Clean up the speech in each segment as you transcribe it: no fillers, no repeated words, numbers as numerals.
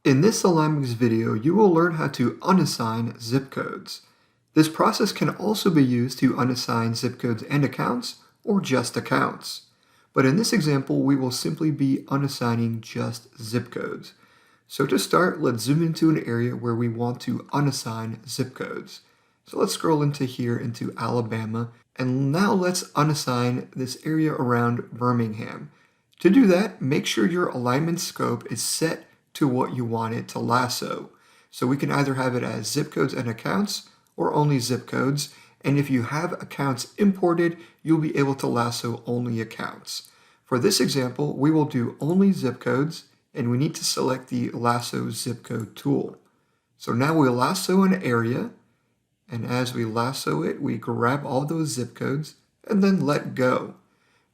In this AlignMix video, you will learn how to unassign zip codes. This process can also be used to unassign zip codes and accounts, or just accounts. But in this example, we will simply be unassigning just zip codes. So to start, let's zoom into an area where we want to unassign zip codes. So let's scroll into here into Alabama, and now let's unassign this area around Birmingham. To do that, make sure your alignment scope is set to what you want it to lasso. So we can either have it as zip codes and accounts or only zip codes. And if you have accounts imported, you'll be able to lasso only accounts. For this example, we will do only zip codes, and we need to select the lasso zip code tool. So now we'll lasso an area, and as we lasso it, we grab all those zip codes and then let go.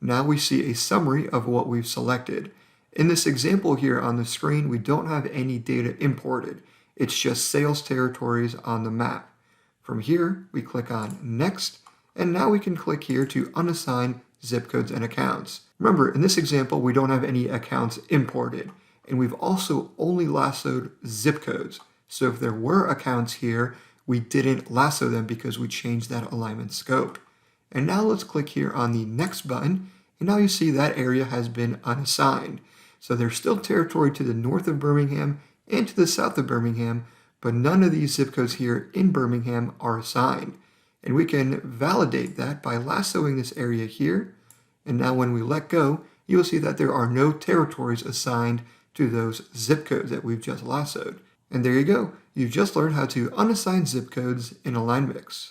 Now we see a summary of what we've selected. In this example here on the screen, we don't have any data imported. It's just sales territories on the map. From here, we click on Next, and now we can click here to unassign zip codes and accounts. Remember, in this example, we don't have any accounts imported, and we've also only lassoed zip codes. So if there were accounts here, we didn't lasso them because we changed that alignment scope. And now let's click here on the Next button, and now you see that area has been unassigned. So there's still territory to the north of Birmingham and to the south of Birmingham, but none of these zip codes here in Birmingham are assigned. And we can validate that by lassoing this area here. And now when we let go, you'll see that there are no territories assigned to those zip codes that we've just lassoed. And there you go. You've just learned how to unassign zip codes in AlignMix.